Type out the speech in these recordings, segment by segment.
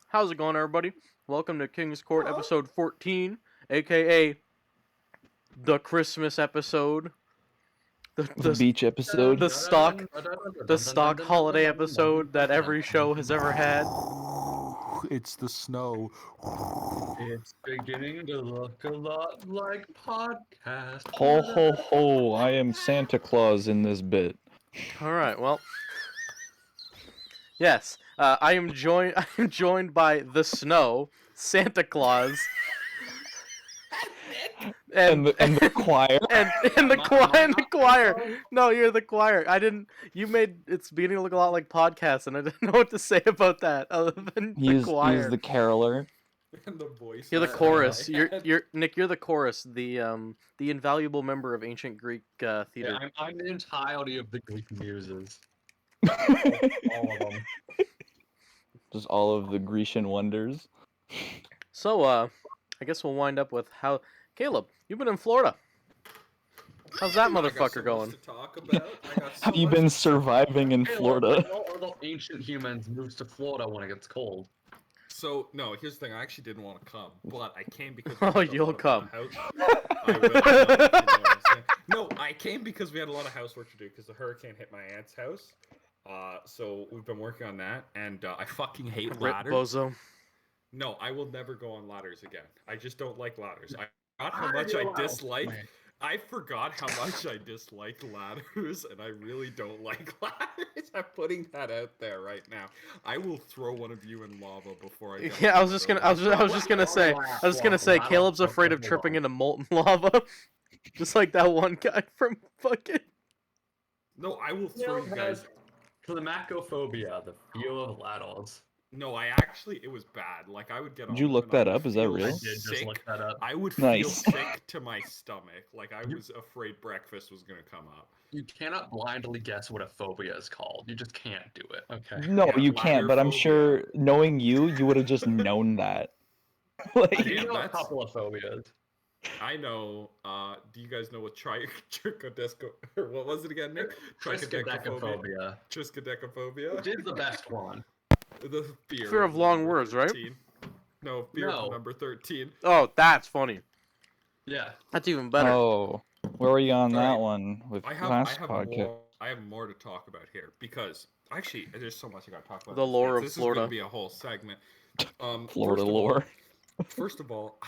How's it going, everybody? Welcome to King's Court episode 14, aka the Christmas episode, The beach episode. the stock holiday episode that every show has ever had. It's the snow. It's beginning to look a lot like podcast. Ho ho ho! I am Santa Claus in this bit. All right, well, yes, I am joined by the snow, Santa Claus, And the choir. and the choir. No, you're the choir. You made it's beginning to look a lot like podcasts, and I didn't know what to say about that other than the choir. He's the caroler. And the voice. You're the chorus. You're Nick. You're the chorus. The invaluable member of ancient Greek theater. Yeah, I'm the entirety of the Greek muses. All of them. Just all of the Grecian wonders. So, I guess we'll wind up with how Caleb. You've been in Florida. How's that motherfucker going? To talk about. Have you been surviving in Florida? All the ancient humans moves to Florida when it gets cold. So no, here's the thing. I actually didn't want to come, but I came because. Oh, you'll come. No, I came because we had a lot of housework to do because the hurricane hit my aunt's house. So we've been working on that, and I fucking hate Rip ladders. Bozo. No, I will never go on ladders again. I just don't like ladders. I forgot how much I dislike. I forgot how much I dislike ladders, and I really don't like ladders. I'm putting that out there right now. I will throw one of you in lava before I. Yeah, I was just gonna say, Caleb's afraid of tripping into molten lava, just like that one guy from fucking. No, I will throw you guys. Climacophobia, the feel of ladders. No, it was bad. Like, I would get. Did you look that up? Is that real? I did just look that up. I would feel Nice. sick to my stomach. Like, I was afraid breakfast was gonna come up. You cannot blindly guess what a phobia is called. You just can't do it. Okay. No, Yeah, you can't. But I'm ladder sure, knowing you would have just known that. I Like, do know a that's- couple of phobias. I know. Do you guys know what trichodesco? Or what was it again, Nick? Triskaidekaphobia. Triskaidekaphobia. Which is the best one. The Fear of long number words, right? 13. No, fear No. of number 13. Oh, that's funny. Yeah. That's even better. oh, where were you on that Alright. one with I last have podcast? I have more to talk about here because actually there's so much I got to talk about. The lore of this Florida. is going to be a whole segment. Florida first of all- lore. First of all,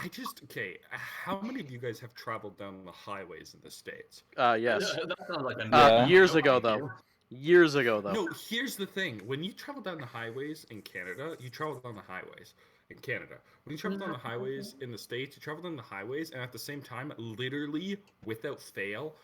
how many of you guys have traveled down the highways in the States? Yes. That sounds like a Yeah. Years no ago, idea. though. Years ago, though. No, here's the thing. When you travel down the highways in Canada, you travel down the highways in Canada. When you travel down the highways in the States, you travel down the highways, and at the same time, literally, without fail,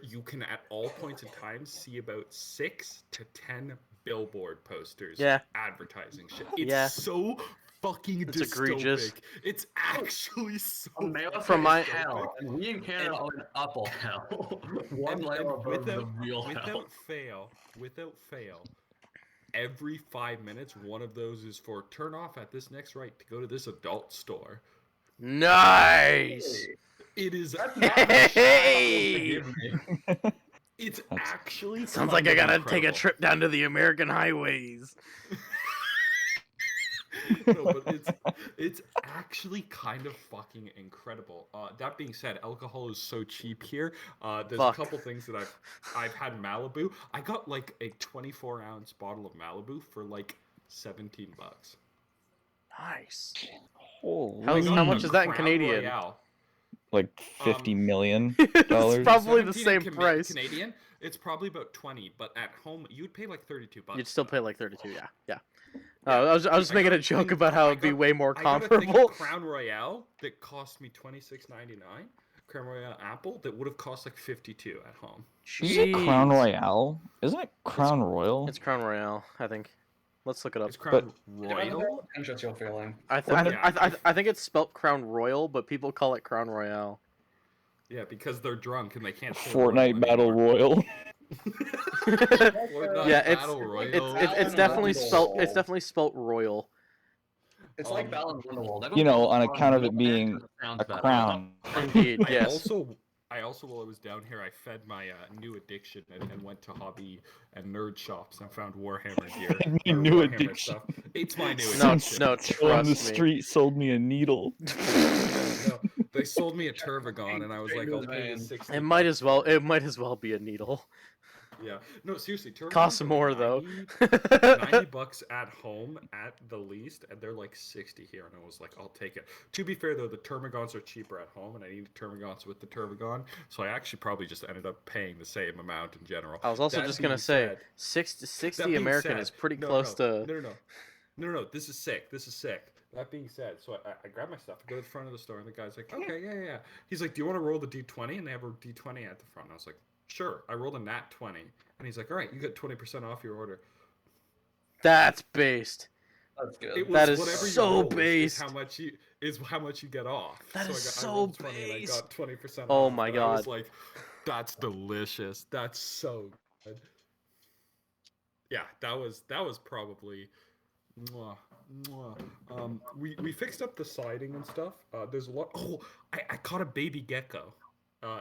you can at all points in time see about 6 to 10 billboard posters advertising shit. It's Yeah. so fucking It's dystopic. egregious. It's actually so America From my- is hell, and we in Canada are in upper hell. One layer above the real hell. without fail, every 5 minutes, one of those is for turn off at this next right to go to this adult store. Nice. It is. Hey! Forgive me. It's That's- actually. Sounds like I gotta take a trip down to the American highways. No, but it's actually kind of fucking incredible. That being said, alcohol is so cheap here. There's Fuck. a couple things that I've had Malibu. I got like a 24-ounce bottle of Malibu for like $17. Nice. Holy. How much is that in Crown Canadian? Royale. Like 50 million It's dollars? probably the 17 same in price. Canadian, it's probably about 20, but at home you'd pay like $32. You'd still pay like 32, yeah. Yeah. I was just I making got a joke thing- about how I it'd be got- way more I got a thing of comparable. Crown Royale that cost me $26.99. Crown Royale apple that would have cost like $52 at home. Is it Crown Jeez. Royale? Isn't it Crown Royal? It's Crown Royale, I think. Let's look it up. It's Crown Depends on Royal. what interest you're feeling. I think it's spelt Crown Royal, but people call it Crown Royale. Yeah, because they're drunk and they can't. say Fortnite Royal Battle anymore. Royal. Fortnite Yeah, it's Battle Royal. it's definitely spelt Royal. It's like Balance in the World. You know, on account of it being a crown. Indeed, I yes. also I also, while I was down here, I fed my new addiction and went to hobby and nerd shops and found Warhammer gear. Me or new Warhammer addiction. Stuff. It's my new No, addiction. no, On the trust me. street sold me a needle. No, they sold me a Turvagon, and I was like, I'll pay you 60 It might bucks as well. for it. It might as well be a needle. Yeah. No, seriously, Turvagons Costs are more like though. 90 bucks at home at the least, and they're like 60 here, and I was like, I'll take it. To be fair though, the Termagants are cheaper at home, and I needed Termagants with the Turvagon, so I actually probably just ended up paying the same amount in general. I was also That just gonna being say, said- 60 that being American said- is pretty no, close no, to. No, this is sick. This is sick. That being said, so I grab my stuff, I go to the front of the store, and the guy's like, okay, yeah. He's like, do you want to roll the D20? And they have a D20 at the front. And I was like, sure. I rolled a nat 20. And he's like, all right, you get 20% off your order. That's based. That's good. It was That is whatever you so roll based. is how much you get off. That so is I so rolled 20 and I based. got 20% off. Oh my and I was God. like, that's delicious. That's so good. Yeah, that was probably. Mwah, mwah. We fixed up the siding and stuff. There's a lot. Oh, I caught a baby gecko.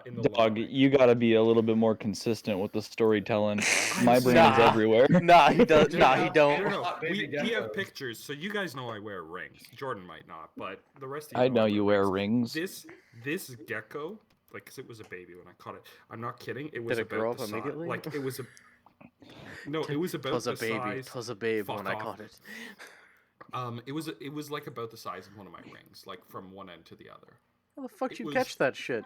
In the Dog, lawn. you gotta be a little bit more consistent with the storytelling. My I'm brain Nah. is everywhere. Nah, he does. No, Nah, no, he don't. No, no. Baby We have geckos. pictures, so you guys know I wear rings. Jordan might not, but the rest of you I know know you wear rings. This gecko, like, 'cause it was a baby when I caught it. I'm not kidding. It was Did it about grow the up size. immediately? Like it was a. No, it was about Twas a the baby. size. Twas a babe Fuck when I off. caught it. It was like about the size of one of my rings, like from one end to the other. How the fuck It you was- catch that shit?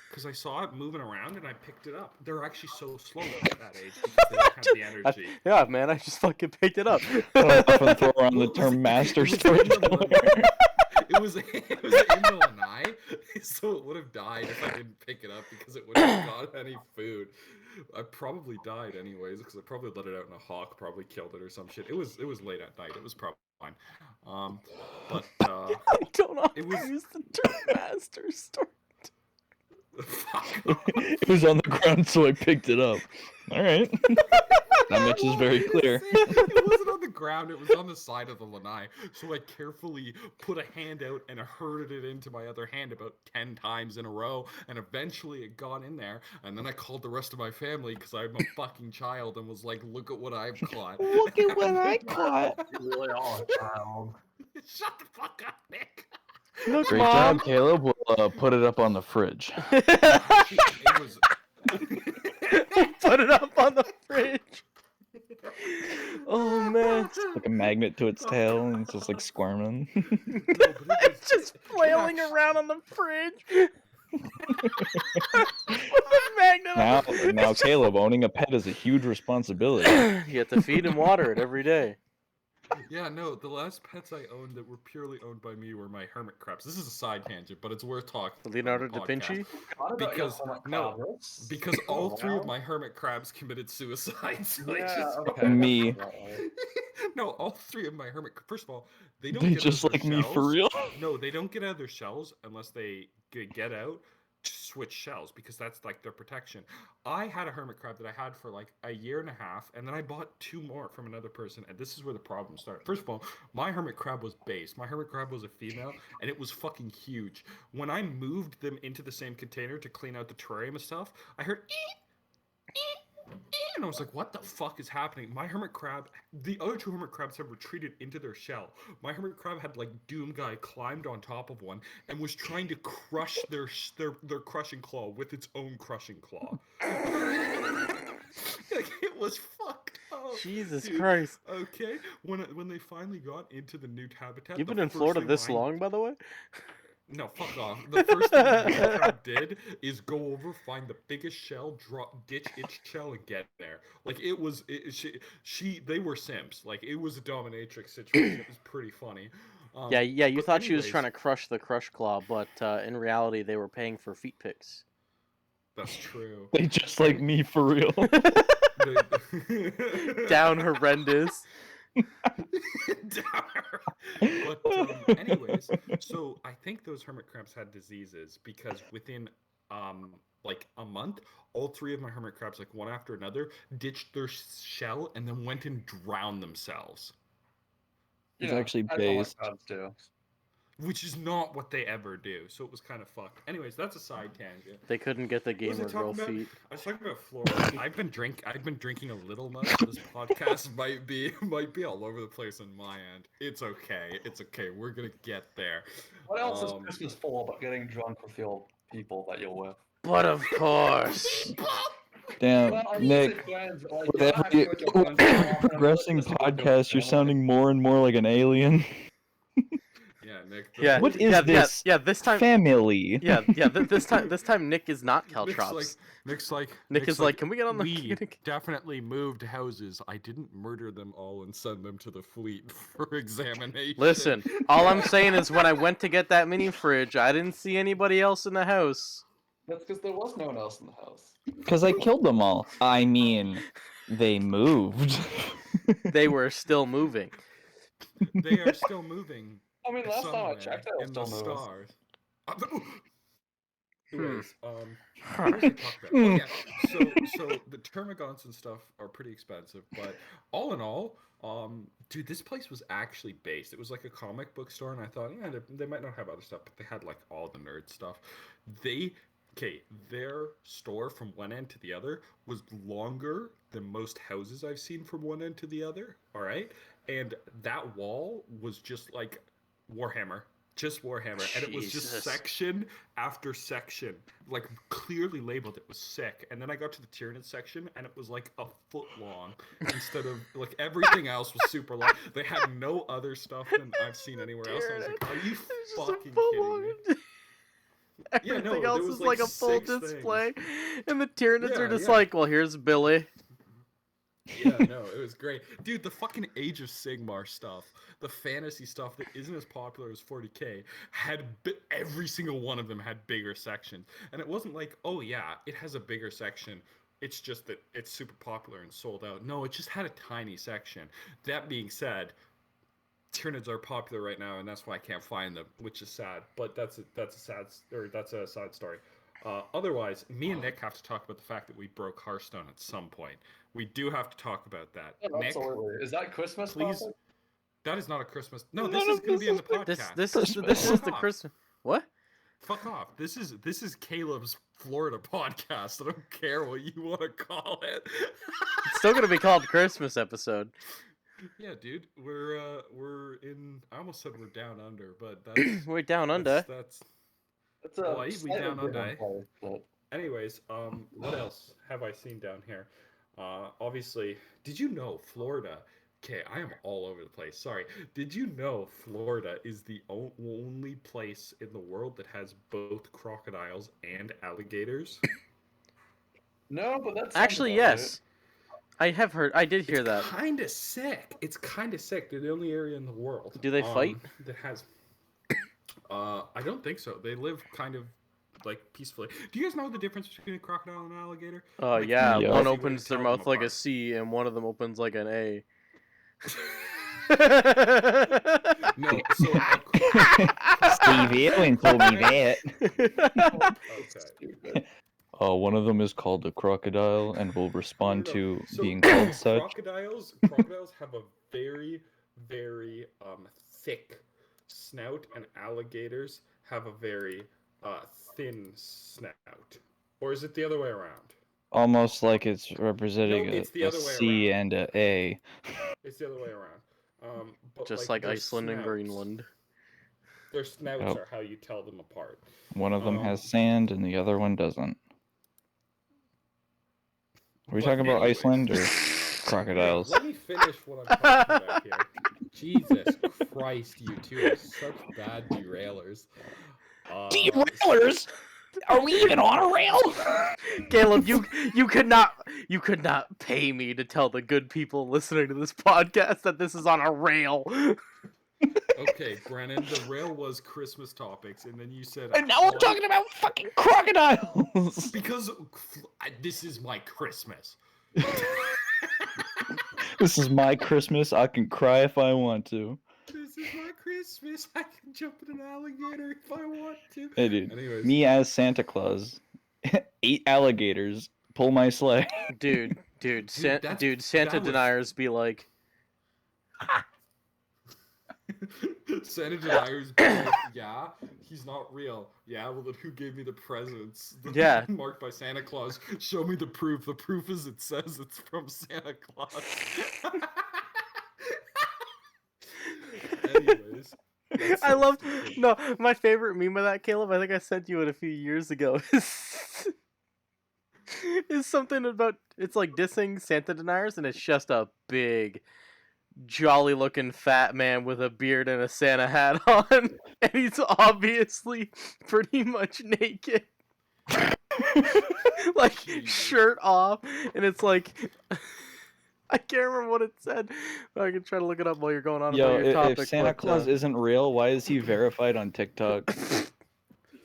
Because I saw it moving around and I picked it up. They're actually so slow at that age because they don't have the energy. Yeah, man, I just fucking picked it up. I often throw around the term master It was in the storyteller. lanai. It was in the lanai, so it would have died if I didn't pick it up because it wouldn't have got any food. I probably died anyways because I probably let it out in a hawk, probably killed it or some shit. It was late at night. It was probably fine. But I don't know. It was- Use the term master story. fuck. It was on the ground, so I picked it up. All right. That much is very clear. It wasn't on the ground, it was on the side of the lanai. So I carefully put a hand out and herded it into my other hand about 10 times in a row. And eventually it got in there. And then I called the rest of my family because I'm a fucking child and was like, look at what I've caught. Look at what I caught. You really are a child. Shut the fuck up, Nick. Look, Great Mom. job, Caleb. We'll put it up on the fridge. It was. Put it up on the fridge. Oh man, Like a magnet to its tail, and it's just like squirming. it's just flailing around on the fridge. With a magnet. Now, Caleb, owning a pet is a huge responsibility. You have to feed and water it every day. Yeah, no, the last pets I owned that were purely owned by me were my hermit crabs. This is a side tangent, but it's worth talking about. Leonardo on the da Vinci. podcast. Because all three of my hermit crabs committed suicide. So I just... Me. No, all three of my hermit. First of all, they don't They get just out of like their me shells. for real. No, they don't get out of their shells unless they get out to switch shells because that's like their protection. I had a hermit crab that I had for like a year and a half, and then I bought 2 more from another person, and this is where the problem started. First of all, my hermit crab was based. My hermit crab was a female, and it was fucking huge. When I moved them into the same container to clean out the terrarium and stuff, I heard and I was like, what the fuck is happening? My hermit crab, the other 2 hermit crabs have retreated into their shell. My hermit crab had like Doom Guy climbed on top of one and was trying to crush their crushing claw with its own crushing claw. Like, it was fucked up. Jesus dude. Christ. Okay, when they finally got into the new habitat, You've the been in first Florida thing this mine- long, by the way? No, fuck off. The first thing the crab did is go over, find the biggest shell, ditch its shell, and get there. Like, it was, they were simps. Like, it was a dominatrix situation. It was pretty funny. Yeah, you but thought she was anyways, trying to crush the crush claw, but in reality, they were paying for feet pics. That's true. They just like me for real. Down horrendous. But anyways, so I think those hermit crabs had diseases because within like a month, all 3 of my hermit crabs, like one after another, ditched their shell and then went and drowned themselves. It's actually I don't like based. crabs too. which is not what they ever do. So it was kind of fucked. Anyways, that's a side tangent. They couldn't get the What was I gamer girl talking about? feet. I was talking about Florida. I've been drinking a little much. This podcast might be all over the place on my end. It's okay. It's okay. We're gonna get there. What else is Christmas for but getting drunk with your people that you're with? But of course. Damn, Well, I Nick. say friends, but, like, With you're not every, actually with your friends anymore, and I'm progressing listening to your podcast, you're family. sounding more and more like an alien. Yeah, Nick. Yeah. What is yeah, this? Yeah. This time. Family. Yeah. This time Nick is not Caltrops. Nick's like. Nick is like, can we get on the? We definitely moved houses. I didn't murder them all and send them to the fleet for examination. Listen, all I'm saying is when I went to get that mini fridge, I didn't see anybody else in the house. That's because there was no one else in the house. Because I killed them all. I mean, they moved. They were still moving. They are still moving. I mean, last time I somewhere checked, there was in the still moving. stars. Anyways, what was I talking about? Oh yeah, so the termagants and stuff are pretty expensive, but all in all, dude, this place was actually based. It was like a comic book store, and I thought, yeah, they might not have other stuff, but they had like all the nerd stuff. Their store from one end to the other was longer than most houses I've seen from one end to the other. All right, and that wall was just like Warhammer. Just Warhammer, and it was just Jesus. section after section, like clearly labeled. It was sick. And then I got to the Tyranid section, and it was like a foot long instead of like everything else was super long. They had no other stuff than I've seen anywhere else. I was like, are you fucking kidding me? Everything there else was, is like a full 6 things. display, and the Tyranids Yeah, are just yeah. like, well, here's Billy. Yeah, no, it was great. Dude, the fucking Age of Sigmar stuff, the fantasy stuff that isn't as popular as 40k, every single one of them had bigger sections. And it wasn't like, oh yeah, it has a bigger section. It's just that it's super popular and sold out. No, it just had a tiny section. That being said, Tyranids are popular right now, and that's why I can't find them, which is sad. But that's a side story. Otherwise, me and Nick have to talk about the fact that we broke Hearthstone at some point. We do have to talk about that. Yeah, Nick, absolutely. Is that Christmas? please. topic? That is not a Christmas. No, None this is of going to this be in is the the- podcast. This Christmas. is the Fuck off. Christmas. What? Fuck off. This is Caleb's Florida podcast. I don't care what you want to call it. It's still gonna be called Christmas episode. Yeah, dude. We're in. I almost said we're down under, but that's We're down under. That's It's a Why, we slightly down under, different place, but Anyways, what else have I seen down here? Obviously, did you know Florida? Okay, I am all over the place. Sorry. Did you know Florida is the only place in the world that has both crocodiles and alligators? no, but that's Actually, yes. I have heard. I did hear that. Kind of sick. It's kind of sick. They're the only area in the world. Do they fight? That has. I don't think so. They live kind of like peacefully. Do you guys know the difference between a crocodile and an alligator? Like, Yeah. Yeah. One you opens wouldn't their tell mouth them like a apart. C, and one of them opens like an A. No, so Steve Irwin told me that. okay. stupid. One of them is called a crocodile and will respond No. to So, being called such. Crocodiles have a very, very thick snout, and alligators have a very thin snout. Or is it the other way around? Almost like it's representing No, it's the a other way C around. and a A. It's the other way around. But Just like their Iceland and snouts- Greenland. Their snouts Yep. are how you tell them apart. One of them has Um, sand and the other one doesn't. Are we But talking about anyways. Iceland or crocodiles? Let me finish what I'm talking about here. Jesus Christ, you two are such bad derailers. Derailers? Are we even on a rail? Caleb, you could not pay me to tell the good people listening to this podcast that this is on a rail. Okay, Brennan, the rail was Christmas topics, and then you said. And now we're talking about fucking crocodiles. Because this is my Christmas. This is my Christmas. I can cry if I want to. This is my Christmas. I can jump in an alligator if I want to. Hey, dude. Anyways, Me as Santa Claus. 8 alligators pull my sleigh. Dude, Santa that was- deniers be like, Santa deniers be like, yeah, he's not real. Yeah, well then who gave me the presents? Yeah. Marked by Santa Claus. Show me the proof. The proof is it says it's from Santa Claus. Anyways. I love no. My favorite meme of that, Caleb. I think I sent you it a few years ago. Is something about it's like dissing Santa deniers, and it's just a big, jolly-looking fat man with a beard and a Santa hat on, and he's obviously pretty much naked, like shirt off, and it's like. I can't remember what it said, but I can try to look it up while you're going on about your topic. If Santa Claus isn't real, why is he verified on TikTok?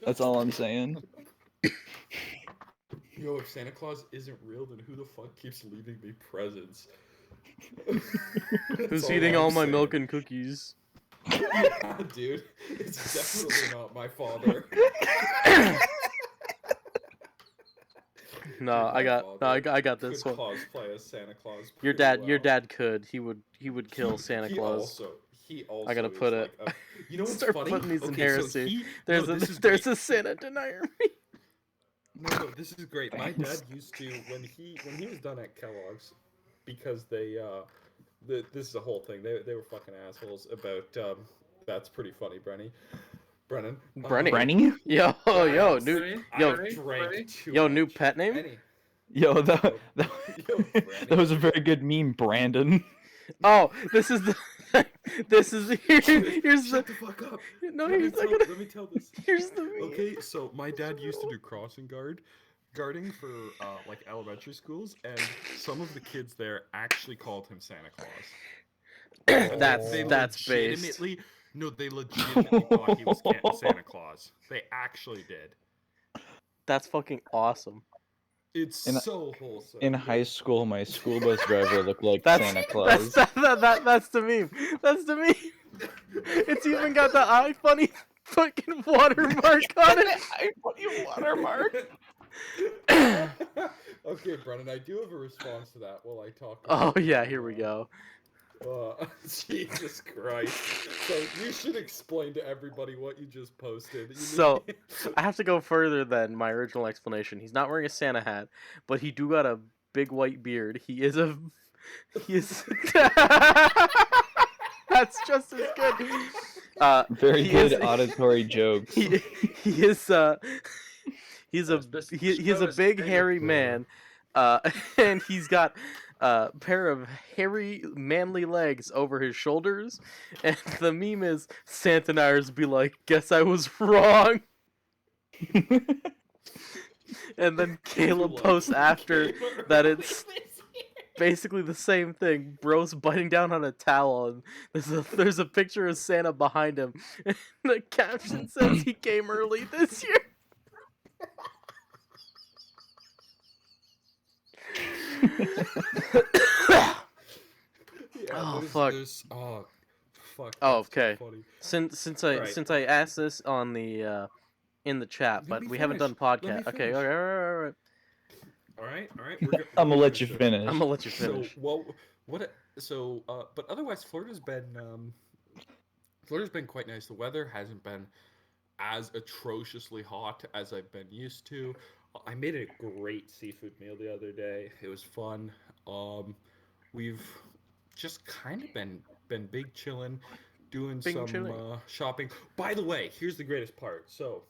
That's all I'm saying. Yo, if Santa Claus isn't real, then who the fuck keeps leaving me presents? Who's eating all my milk and cookies? Yeah, dude. It's definitely not my father. No, I got this one. Cosplay as Santa Claus. Your dad could. He would kill Santa Claus. He also. I gotta is put like it. You know what's Start funny? putting these in Okay, so heresy. this is A Santa denier. No, this is great. My dad used to when he was done at Kellogg's, because they this is a whole thing. They were fucking assholes about that's pretty funny, Brennan. Brenny? Yo, new pet name? Brenny. Yo, that was a very good meme, Brandon. Oh, here's the Shut the fuck up. No, let me tell this. Here's the meme. Okay, so my dad used to do crossing guarding for like elementary schools, and some of the kids there actually called him Santa Claus. That's based. No, they legitimately thought he was Santa Claus. They actually did. That's fucking awesome. It's so wholesome. In high school, my school bus driver looked like Santa Claus. That's the meme. That's the meme. It's even got the eye funny fucking watermark on it. Eye funny watermark. Okay, Brennan, I do have a response to that while I talk. Oh yeah, here we go. Jesus Christ. So you should explain to everybody what you just posted. So I have to go further than my original explanation. He's not wearing a Santa hat, but he do got a big white beard. He is That's just as good. Very good auditory jokes. He's a big hairy man, and he's got a pair of hairy manly legs over his shoulders, and the meme is Santa Nars be like, guess I was wrong. And then Caleb posts after that it's basically the same thing. Bro's biting down on a towel, and there's a picture of Santa behind him, and the caption says he came early this year. Oh fuck. Oh fuck. Oh okay. So funny. Since I asked this on the in the chat, but we haven't done podcast. Okay, all right. All right. I'm gonna let you finish. I'm gonna let you finish. But otherwise, Florida's been quite nice. The weather hasn't been as atrociously hot as I've been used to. I made a great seafood meal the other day. It was fun. We've just kind of been big chillin', doing some shopping. By the way, here's the greatest part. So,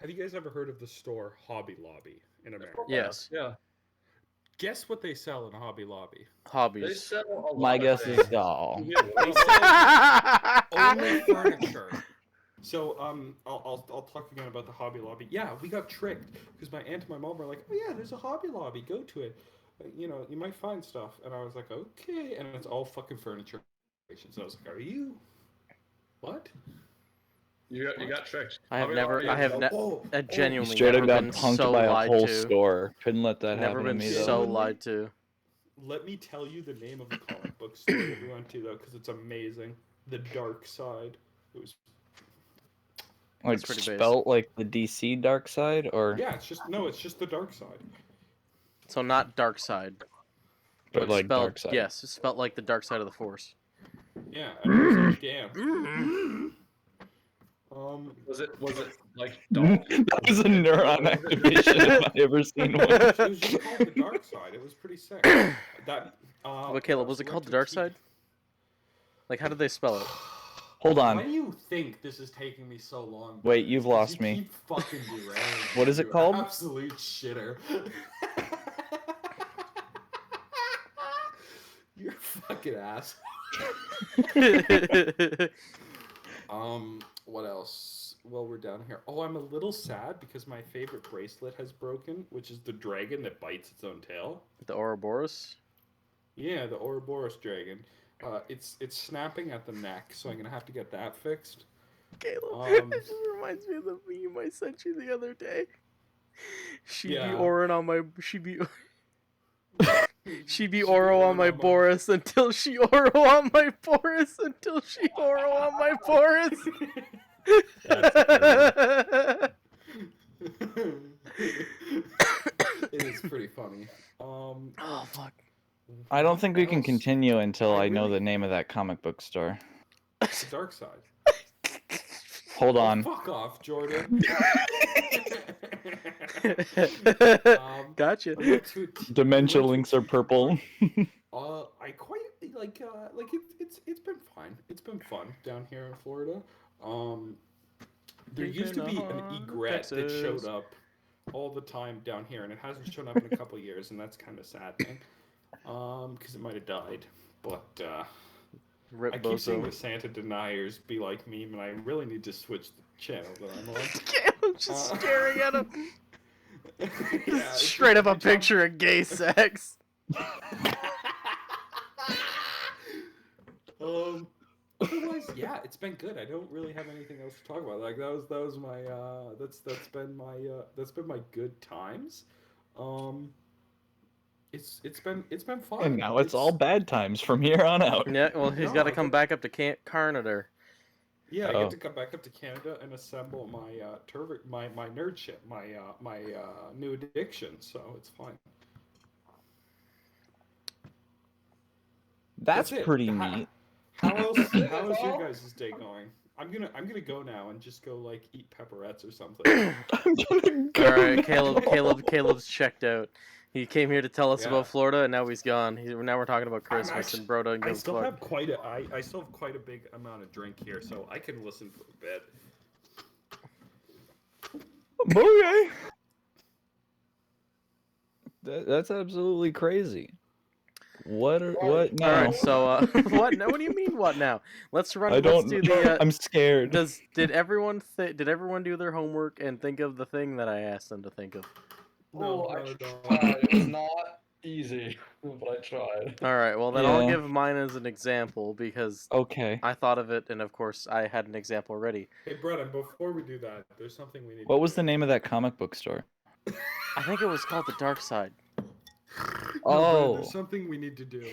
have you guys ever heard of the store Hobby Lobby in America? Yes. Yeah. Guess what they sell in Hobby Lobby? They Hobbies. sell a lot My of guess things. is doll. They sell only furniture. So I'll talk again about the Hobby Lobby. Yeah, we got tricked because my aunt and my mom were like, "Oh yeah, there's a Hobby Lobby. Go to it. You know, you might find stuff." And I was like, "Okay." And it's all fucking furniture. So I was like, "Are you? What?" You got tricked. I have You genuinely straight never up got been punked so by a lied whole to. store. Couldn't let that Never happen to been me though. so lied to. Let me tell you the name of the comic book store that we went to though, because it's amazing. The Dark Side. It was. Like That's pretty spelt like the DC Dark Side, or Yeah, it's just the Dark Side. So not dark side. but like spelled, Dark Side. Yes, it's spelled like the dark side of the Force. Yeah, and I was like, damn. Was it like That was a neuron activation if I ever seen one. It was just called the dark side. It was pretty sick. That. What, Caleb? Was it called the dark side? Like, how did they spell it? Hold Why on. do you think this is taking me so long? Wait, you've lost You me. keep fucking derailing. What is it you called? Absolute shitter. You're a fucking ass. What else? Well, we're down here. Oh, I'm a little sad because my favorite bracelet has broken, which is the dragon that bites its own tail. The Ouroboros? Yeah, the Ouroboros dragon. It's snapping at the neck, so I'm gonna have to get that fixed. Caleb, it just reminds me of the meme I sent you the other day. She'd be Orin on my... She'd be Oro on my Boris until she Oro on my Boris until she Oro on my Boris. It is pretty funny. Oh, fuck. I don't think we can continue until I know the name of that comic book store. The dark side. Hold on. Fuck off, Jordan. Gotcha. Dementia links are purple. I quite like it's been fine. It's been fun down here in Florida. There used to be an egret that showed up all the time down here, and it hasn't shown up in a couple years, and that's kind of saddening. Because it might have died, but I keep seeing the Santa deniers be like meme, and I really need to switch the channel that I'm on. I'm just staring at him. Yeah, Straight up a picture of gay sex. Otherwise, yeah, it's been good. I don't really have anything else to talk about. Like that was my that's been my good times. It's been fun. And now it's all bad times from here on out. Yeah, well, he's got to come back up to Canada. Yeah, I get to come back up to Canada and assemble my my nerd shit, my new addiction. So it's fine. That's it. pretty neat. How is your guys' day going? I'm gonna go now and just go like eat pepperettes or something. I'm gonna go. All right, Caleb's checked out. He came here to tell us about Florida, and now he's gone. Now we're talking about Christmas and Broda and I still have quite a big amount of drink here, so I can listen for a bit. Okay. That's absolutely crazy. What now? All right, so what? No, what do you mean? What now? Let's run. Let's do the. I'm scared. Did everyone do their homework and think of the thing that I asked them to think of? No, I tried. It was not easy, but I tried. All right, well then I'll give mine as an example because I thought of it, and of course I had an example already. Hey, Brennan, before we do that, there's something we need. What was the name of that comic book store? I think it was called The Dark Side. No, there's something we need to do,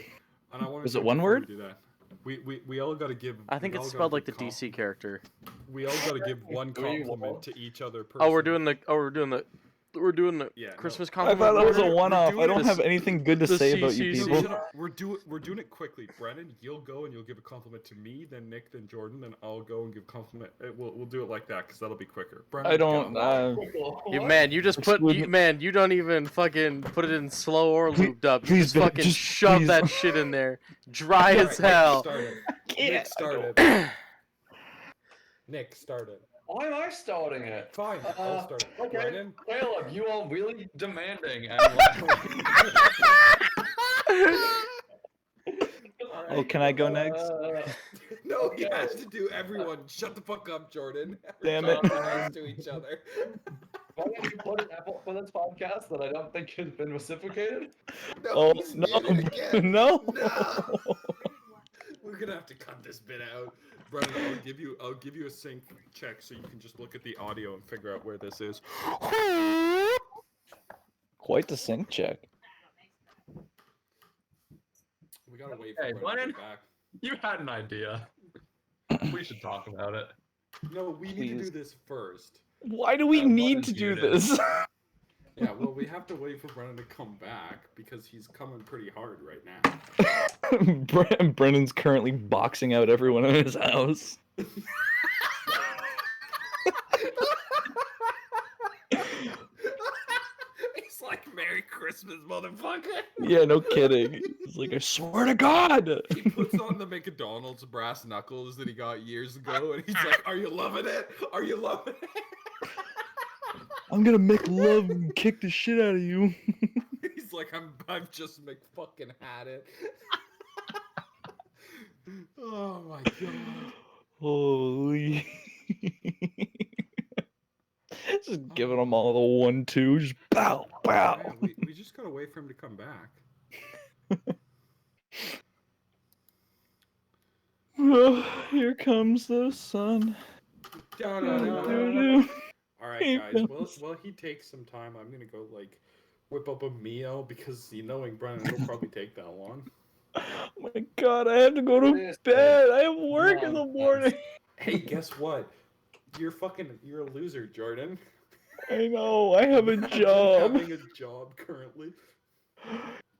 and I want to. Was it one word? Do that. We all got to give. I think it's spelled like the DC character. We all got to give one compliment to each other. Oh, we're doing the Christmas I compliment. thought that was a one-off. I don't have anything good to say about you people. We're doing it quickly. Brennan, you'll go and you'll give a compliment to me, then Nick, then Jordan, then I'll go and give a compliment. We'll do it like that because that'll be quicker. Brennan, I don't. You don't even fucking put it in slow or looped up. You just fucking shove that shit in there, dry as hell. Nick started. Nick started. Why am I starting it? Fine, I'll start. Okay, Brennan? Caleb, you are really demanding. And Oh, can I go next? No, he has to do everyone. Shut the fuck up, Jordan. Damn it. Nice to each other. Why don't you put an effort for this podcast that I don't think has been reciprocated? Oh he's no! muted again. No! We're gonna have to cut this bit out. Brennan, I'll give you a sync check so you can just look at the audio and figure out where this is. Quite the sync check. We gotta wait Hey, for Brennan to Brennan, get back. you had an idea. We should talk about it. No, we need to do this first. Why do we need to do this? Yeah, well, we have to wait for Brennan to come back because he's coming pretty hard right now. Brennan's currently boxing out everyone in his house. He's like, "Merry Christmas, motherfucker!" Yeah, no kidding. He's like, I swear to God. He puts on the McDonald's brass knuckles that he got years ago, and he's like, "Are you loving it? Are you loving it?" I'm gonna make love and kick the shit out of you. He's like, I've just fucking had it." Oh my god. Holy. Just giving them all the 1-2, just pow, pow. Yeah, we just gotta wait for him to come back. Here comes the sun. Da-da-da-da. All right, guys. Well, he takes some time. I'm gonna go like whip up a meal because knowing Brennan, it'll probably take that long. Oh my God, I have to go to bed. I have work in the morning. Hey, guess what? You're a loser, Jordan. I know. I have a job. Having a job currently.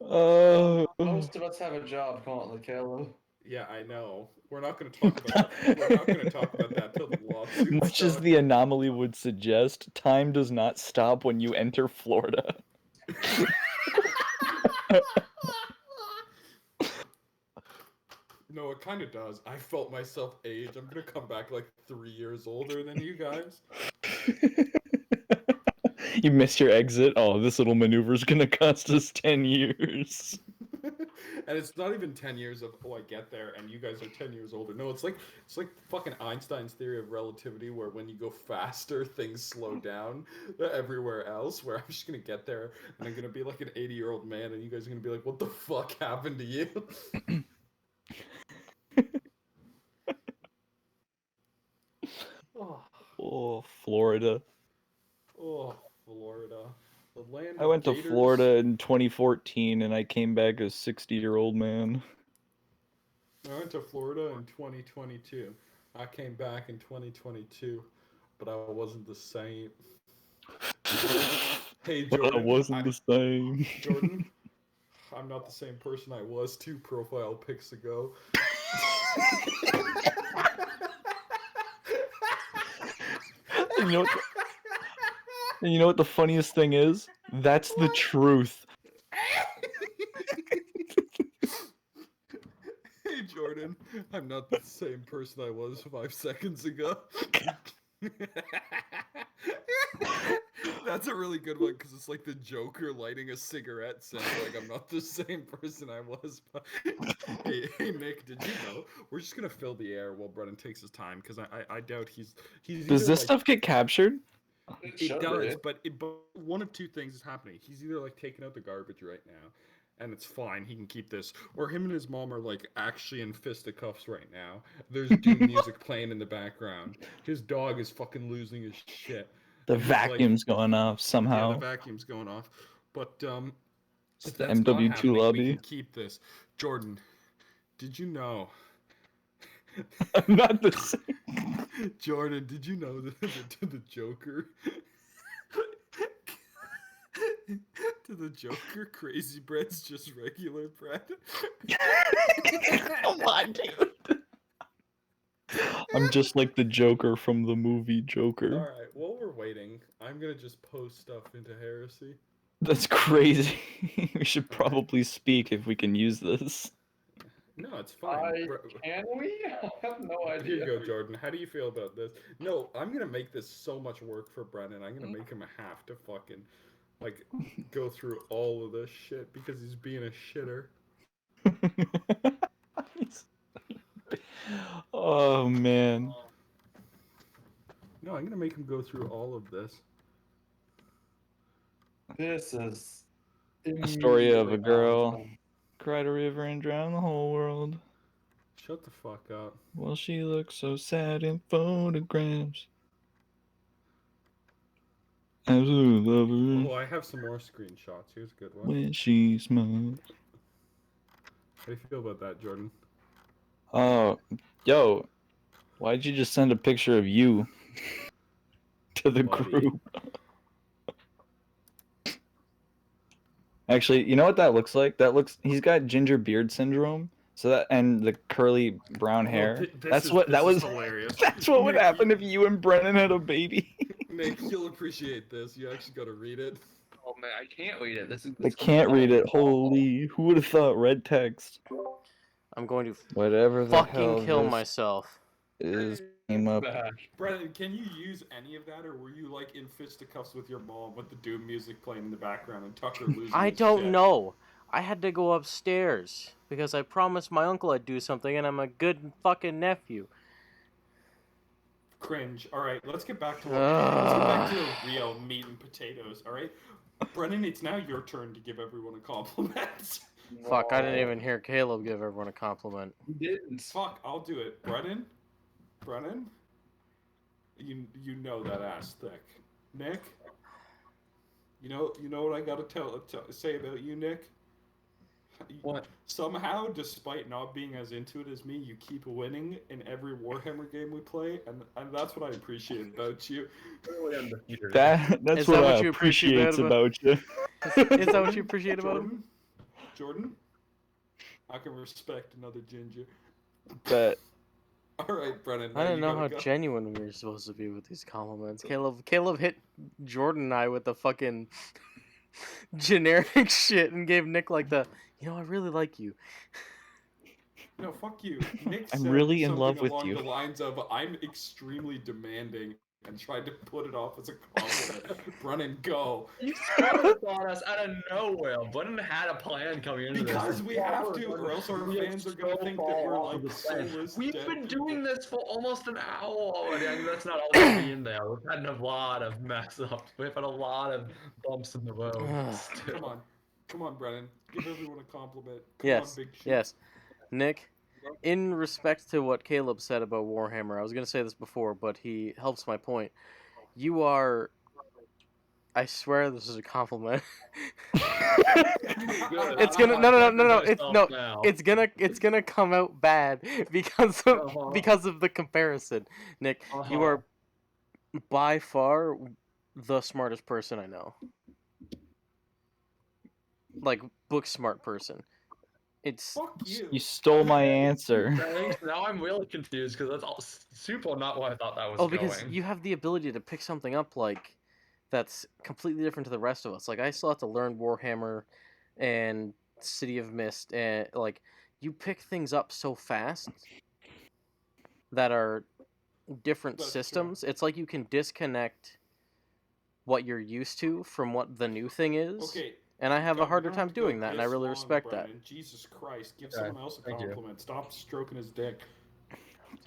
Most of us have a job currently, Caleb. Yeah, I know. We're not going to talk about that. We're not going to talk about that till the lawsuit. Much as the anomaly would suggest, time does not stop when you enter Florida. No, it kind of does. I felt myself age. I'm going to come back like 3 years older than you guys. You missed your exit. Oh, this little maneuver is gonna cost us 10 years. And it's not even 10 years of, I get there and you guys are 10 years older. No, it's like fucking Einstein's theory of relativity where when you go faster, things slow down everywhere else, where I'm just going to get there and I'm going to be like an 80-year-old man and you guys are going to be like, what the fuck happened to you? Oh, Florida. Oh, Florida. The land I went to of gators. Florida in 2014 and I came back a 60-year-old man. I went to Florida in 2022. I came back in 2022, but I wasn't the same. Hey, Jordan. But I wasn't the same. Jordan, I'm not the same person I was 2 profile pics ago. And you know what the funniest thing is? That's the truth. Hey, Jordan, I'm not the same person I was 5 seconds ago. That's a really good one because it's like the Joker lighting a cigarette saying like I'm not the same person I was. But hey Nick, did you know we're just gonna fill the air while Brennan takes his time because I doubt he's Does this like, stuff get captured? It does, but one of 2 things is happening. He's either like taking out the garbage right now, and it's fine, he can keep this, or him and his mom are like actually in fisticuffs right now. There's Doom music playing in the background. His dog is fucking losing his shit. The And he's vacuum's going off somehow. Yeah, the vacuum's going off. But It's if the that's not MW2 happening, lobby. we can keep this. Jordan, did you know? I'm not the same. Jordan, did you know that the Joker? To the Joker, Crazy Bread's just regular bread. Come on, dude. I'm just like the Joker from the movie Joker. Alright, while we're waiting, I'm gonna just post stuff into Heresy. That's crazy. We should probably speak if we can use this. No, it's fine. Can we? I have no Here idea. you go, Jordan. How do you feel about this? No, I'm gonna make this so much work for Brennan. I'm gonna make him have to fucking like go through all of this shit because he's being a shitter. Oh man. No, I'm gonna make him go through all of this. This is A story of a immediately girl awesome. cried a river and drowned the whole world. Shut the fuck up. Well, she looks so sad in photographs. Absolute lover Oh, I have some more screenshots. Here's a good one. when she smiles. How do you feel about that, Jordan? Oh, yo, why'd you just send a picture of you to the Buddy. group? Actually, you know what that looks like? He's got ginger beard syndrome. So that and the curly brown hair. That's what that was. hilarious. That's what would Nick, happen if you and Brennan had a baby. Nick, you'll appreciate this. You actually got to read it. Oh man, I can't read it. This is. I can't read it. Holy, who would have thought red text? I'm going to Whatever the hell fucking kill this myself. is came up. Brennan, can you use any of that, or were you like in fisticuffs with your mom with the Doom music playing in the background and Tucker losing? I his don't shit? know. I had to go upstairs because I promised my uncle I'd do something, and I'm a good fucking nephew. Cringe. All right, let's get back to let's get back to the real meat and potatoes. All right, Brennan, it's now your turn to give everyone a compliment. Fuck, I didn't even hear Caleb give everyone a compliment. You didn't. Fuck, I'll do it. Brennan, you know that ass thick. Nick, you know what I gotta say about you, Nick. What? Somehow, despite not being as into it as me, you keep winning in every Warhammer game we play, and that's what I appreciate about you. That's Is what that I what you appreciate appreciate about you. Is that what you appreciate about him? Jordan, I can respect another ginger. But All right, Brennan. I now don't you know gotta how go. genuine we were supposed to be with these compliments. Caleb hit Jordan and I with the fucking generic shit and gave Nick like the, I really like you. No, fuck you. Nick I'm said really in something love with along you. the lines of, I'm extremely demanding, and tried to put it off as a compliment. Brennan, go. You sprung this on us out of nowhere. Brennan had a plan coming into this. Because we have to, or else our fans are going to think that we're like soulless. We've dead been people. doing this for almost an hour already. I mean, that's not all that's in there. We've had a lot of mess ups. We've had a lot of bumps in the road. Come on, Brennan. Give everyone a compliment. Come Yes, on, big shit. yes. Nick, in respect to what Caleb said about Warhammer, I was going to say this before, but he helps my point. You are... I swear this is a compliment. It's gonna it's gonna come out bad because of the comparison. Nick, you are by far the smartest person I know. Like, book smart person. It's Fuck you. you stole my answer. Thanks. Now I'm really confused because that's all super not what I thought that was going. because you have the ability to pick something up like that's completely different to the rest of us. Like, I still have to learn Warhammer and City of Mist, and like, you pick things up so fast that are different That's systems. It's like you can disconnect what you're used to from what the new thing is. Okay. And I have God, a harder you don't time have to go doing that, and I this really long, respect that. Brennan. Jesus Christ. Give Okay, someone else a thank you. compliment. Stop stroking his dick.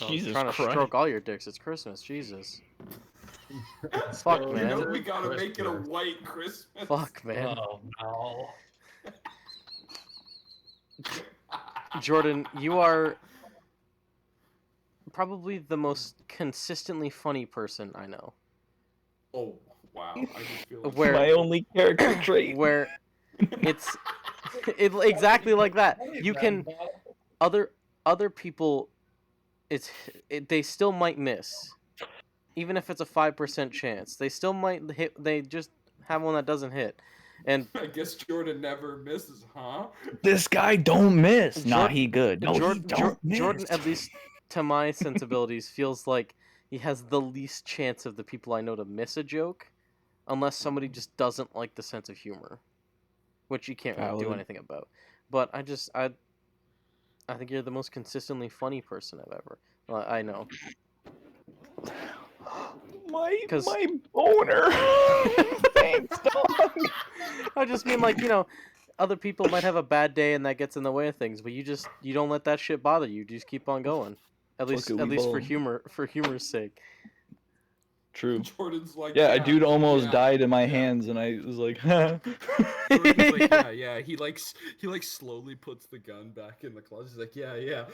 So Jesus I'm trying to Christ. stroke all your dicks. It's Christmas, Jesus. Fuck, You man. know we gotta make it a white Christmas. Fuck, man. Oh no. Jordan, you are probably the most consistently funny person I know. Oh, wow. I just feel like... Where- My only character trait. Where it's exactly like that. You can other people they still might miss. Even if it's a 5% chance, they still might hit. They just have one that doesn't hit. And I guess Jordan never misses, huh? This guy don't miss. Nah, Jordan- he good. No, he Jordan, don't miss. Jordan, at least to my sensibilities, feels like he has the least chance of the people I know to miss a joke, unless somebody just doesn't like the sense of humor, which you can't really do Valid. anything about. But I think you're the most consistently funny person I've ever. I know. My 'Cause- boner. Thanks, dog. I just mean, like, other people might have a bad day and that gets in the way of things, but you don't let that shit bother you. You just keep on going. At least it, we for both. humor's sake. True. Jordan's like, Yeah, a dude almost yeah, died in my yeah. hands, and I was like, huh. Jordan's like, Yeah. yeah. He slowly puts the gun back in the closet. He's like, yeah,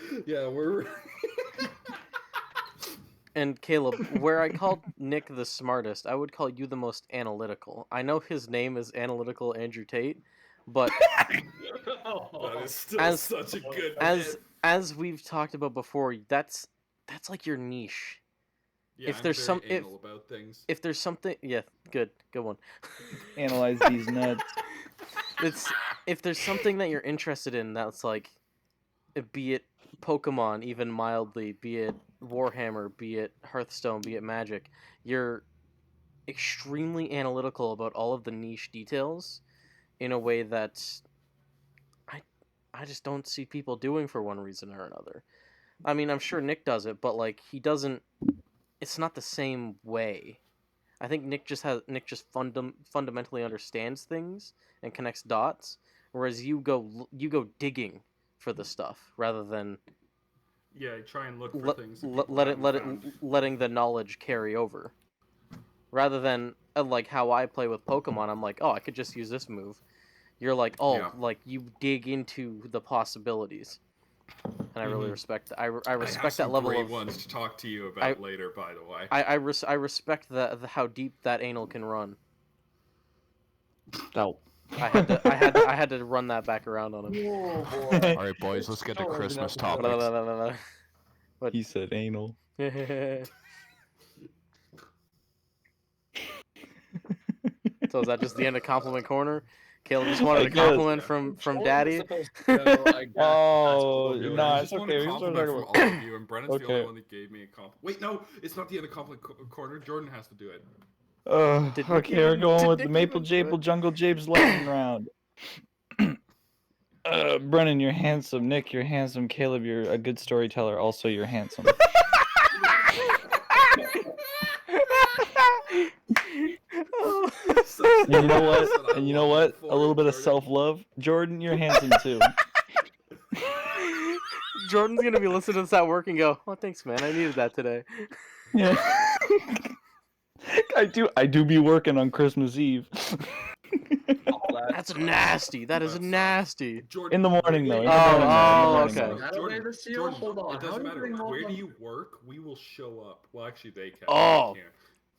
we're... And Caleb, where I called Nick the smartest, I would call you the most analytical. I know his name is Analytical Andrew Tate, but That is still As- such a good as we've talked about before, that's like your niche. Yeah, if I'm there's very some- anal about things. If there's something, yeah, good one. Analyze these nuts. it's if there's something that you're interested in that's like, be it Pokemon, even mildly, be it Warhammer, be it Hearthstone, be it Magic, you're extremely analytical about all of the niche details in a way that I just don't see people doing for one reason or another. I mean, I'm sure Nick does it, but like he doesn't. It's not the same way. I think Nick just fundamentally understands things and connects dots, whereas you go digging for the stuff rather than try and look for things. Letting the knowledge carry over. Rather than like how I play with Pokemon, I'm like, oh, I could just use this move. You're like, oh, like you dig into the possibilities, and I really respect that. I respect that level great of ones to talk to you about later. By the way, I respect the how deep that anal can run. Oh. I had to run that back around on him. Oh, boy. All right, boys, let's get to Christmas topics. What? He said anal. So is that just the end of compliment corner? Caleb just wanted a compliment from Daddy. Oh, no, I it's just want okay. a compliment from all of you, and Brennan's the only one that gave me a compliment. Wait, no, it's not the end of compliment corner. Jordan has to do it. Okay, we're going with the Maple Japle Jungle Japes lightning round. Brennan, you're handsome. Nick, you're handsome. Caleb, you're a good storyteller. Also, you're handsome. And you know what? And you know what? A little bit of self-love. Jordan, you're handsome too. Jordan's gonna be listening to this at work and go, "Oh, thanks, man. I needed that today." Yeah. I do be working on Christmas Eve. That's nasty. That is nasty. Jordan, In the morning though. Okay. Jordan, Hold on. it doesn't matter. Where do you work? We will show up. Well, actually, they can. Oh. They can't.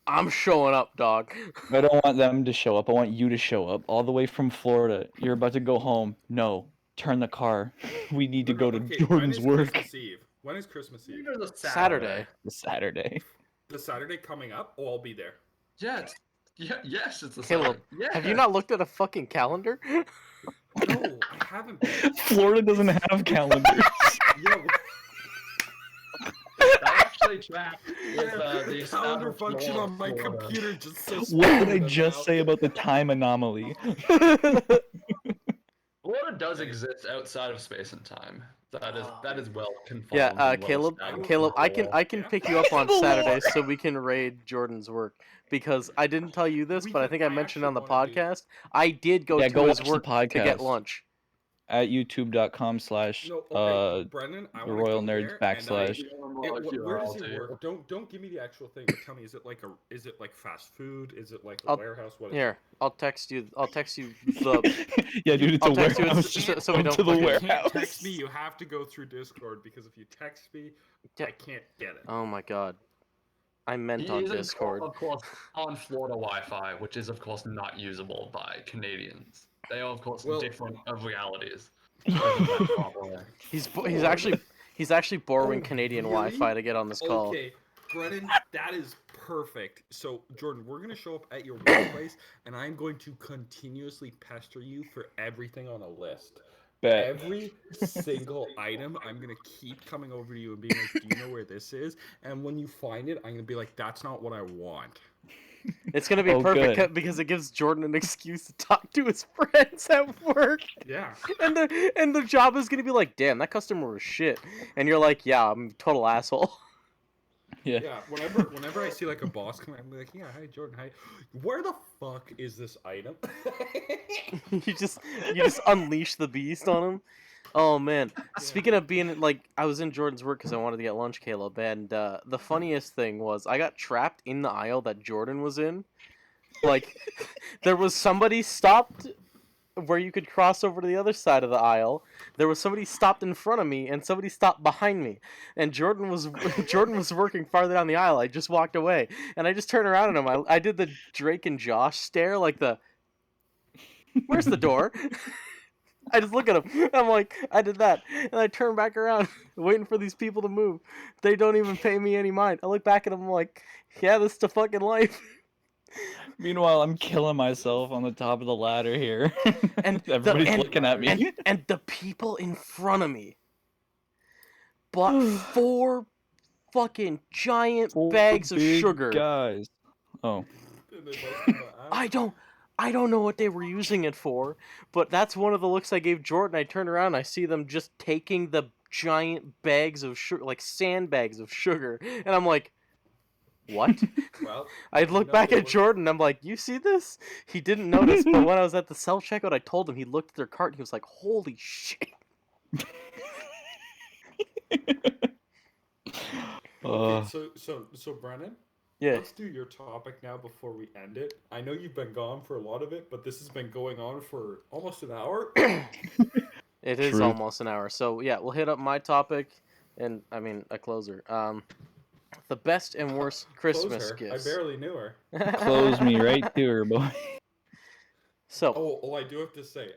I'm showing up, dog. I don't want them to show up. I want you to show up all the way from Florida. You're about to go home. No, turn the car. We need to go to Jordan's work. When is Christmas Eve? Saturday. The Saturday. The Saturday coming up? Oh, I'll be there. Yes. Yes, it's a Caleb, Saturday. have you not looked at a fucking calendar? No, I haven't been. Florida doesn't have calendars. Yeah, That actually tracks with the calendar function on my computer just says. What did I just say about the time anomaly? Florida does exist outside of space and time. That is well confined. Yeah, Caleb, I can pick you up on Saturday so we can raid Jordan's work, because I didn't tell you this, but I think I mentioned on the podcast. I did go to his work to get lunch. At youtube.com/ Brennan, Royal Nerds / where does he work? Don't give me the actual thing, but tell me, is it like fast food? Is it like a warehouse? What is Here, I'll text you the Yeah, dude, it's a warehouse. So we don't to the You warehouse. can't text me, you have to go through Discord, because if you text me, I can't get it. Oh my god. I meant on Discord. Of course, on Florida Wi-Fi, which is of course not usable by Canadians. They are of course different of realities. He's actually borrowing Canadian Wi-Fi to get on this call. Okay, Brennan, that is perfect. So, Jordan, we're going to show up at your workplace, and I'm going to continuously pester you for everything on a list. Bet. Every single item, I'm going to keep coming over to you and being like, do you know where this is? And when you find it, I'm going to be like, that's not what I want. It's going to be perfect because it gives Jordan an excuse to talk to his friends at work. Yeah. And the job is going to be like, damn, that customer was shit. And you're like, yeah, I'm a total asshole. Yeah. Whenever I see like a boss come, I'm like, yeah, hi Jordan, hi. Where the fuck is this item? you just unleash the beast on him. Oh man. Speaking of being like, I was in Jordan's work because I wanted to get lunch, Caleb, and the funniest thing was I got trapped in the aisle that Jordan was in. Like, there was somebody stopped where you could cross over to the other side of the aisle. There was somebody stopped in front of me and somebody stopped behind me. And Jordan was working farther down the aisle. I just walked away and I just turned around at him. I did the Drake and Josh stare, like the, where's the door? I just look at him. I'm like, I did that. And I turn back around waiting for these people to move. They don't even pay me any mind. I look back at them like, yeah, this is the fucking life. Meanwhile, I'm killing myself on the top of the ladder here. And Everybody's looking at me. And the people in front of me bought 4 fucking giant bags of Big sugar. guys. Oh. I don't know what they were using it for, but that's one of the looks I gave Jordan. I turn around, I see them just taking the giant bags of sugar, like sandbags of sugar, and I'm like, what? Well, I look back at Jordan, I'm like, you see this? He didn't notice, but when I was at the self-checkout, I told him. He looked at their cart, and he was like, holy shit. Okay, so Brennan, Yeah. let's do your topic now before we end it. I know you've been gone for a lot of it, but this has been going on for almost an hour. It is Truth. almost an hour. So, yeah, we'll hit up my topic, and, I mean, a closer. The best and worst Christmas Close her. gifts. I barely knew her. Close me right to her, boy. So, I do have to say,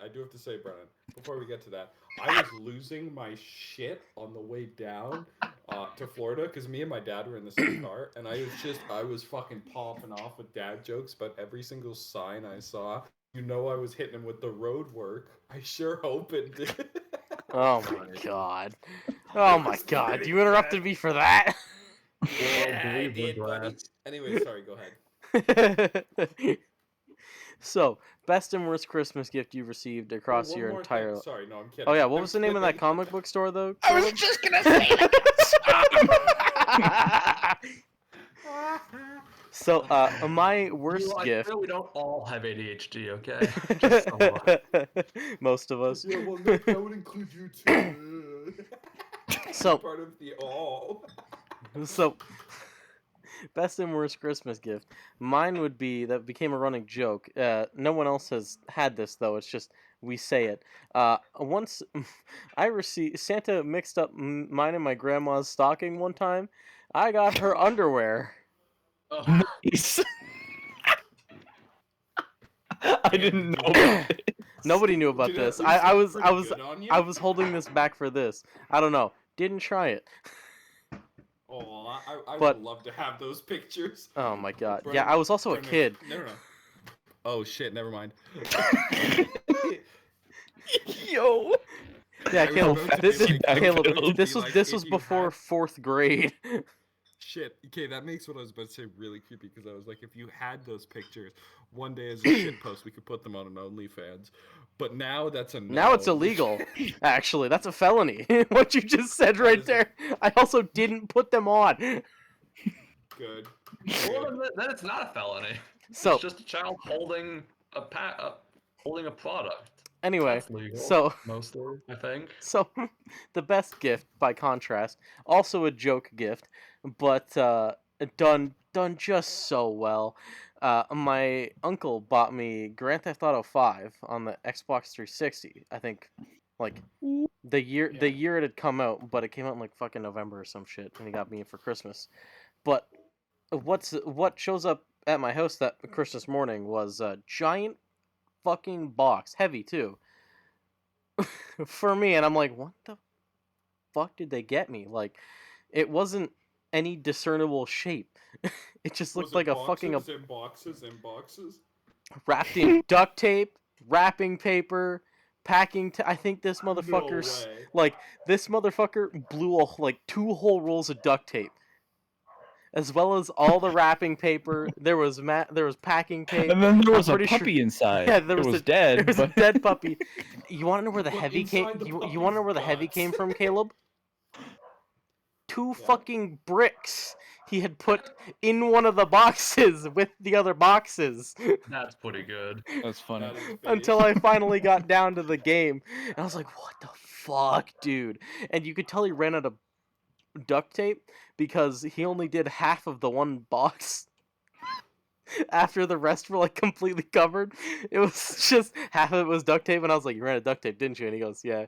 Brennan, before we get to that, I was losing my shit on the way down to Florida because me and my dad were in the same car, and I was fucking popping off with dad jokes about every single sign I saw. I was hitting him with the road work. I sure hope it did. oh my god. Oh my god, you interrupted me for that? Yeah, I did, buddy. Glass. Anyway, sorry, go ahead. So, best and worst Christmas gift you've received across One your more entire... thing. Sorry, no, I'm kidding. Oh yeah, what was the name of that comic book store, though? I was just gonna say that. So, my worst I gift... feel we don't all have ADHD, okay? Just some of us. Most of us. Yeah, well, Nick, that would include you too. So, Part of the all. so, best and worst Christmas gift. Mine would be, that became a running joke. No one else has had this, though. It's just, we say it. Once, Santa mixed up mine and my grandma's stocking one time. I got her underwear. Oh, Nice. I didn't know about it. Nobody knew about Did it this. at least I look was pretty good on you? I was holding this back for this. I don't know. Didn't try it. Oh, I But- would love to have those pictures. Oh my god. Brennan, Yeah, I was also a Brennan, kid. No. Oh shit, never mind. Yo. Yeah, I was Caleb. about to This, be like, Caleb, I would this be was like, this if was you before had- 4th grade. Shit. Okay, that makes what I was about to say really creepy because I was like, if you had those pictures, one day as a shit post, we could put them on an OnlyFans. But now that's a no. Now it's illegal. Actually, that's a felony. What you just said right is- there. I also didn't put them on. Good. well, then it's not a felony. So It's just a child holding holding a product. anyway, That's legal, so mostly, I think. so the best gift, by contrast, also a joke gift, but done just so well. My uncle bought me Grand Theft Auto 5 on the Xbox 360. I think, like the year it had come out, but it came out in like fucking November or some shit, and he got me it for Christmas. But what shows up at my house that Christmas morning was a giant fucking box, heavy too, for me, and I'm like, what the fuck did they get me? Like, it wasn't any discernible shape. It just looked like a fucking in boxes. wrapped in duct tape, wrapping paper, packing. I think this motherfucker's No way. like this motherfucker blew like 2 whole rolls of duct tape, as well as all the wrapping paper. There was packing tape. And then there was a pretty sure- puppy inside. Yeah, there it was was a- dead. There was a but... dead puppy. You want to know where the Look, heavy came? inside the You want to puppy's know where the heavy guts. came from, Caleb? 2 Yeah. fucking bricks he had put in one of the boxes with the other boxes That's pretty good. That's funny. That is until I finally got down to the game. And I was like, what the fuck, dude? And you could tell he ran out of duct tape because he only did half of the one box. After the rest were like completely covered, it was just half of it was duct tape, and I was like, "You ran out of duct tape, didn't you?" And he goes, "Yeah."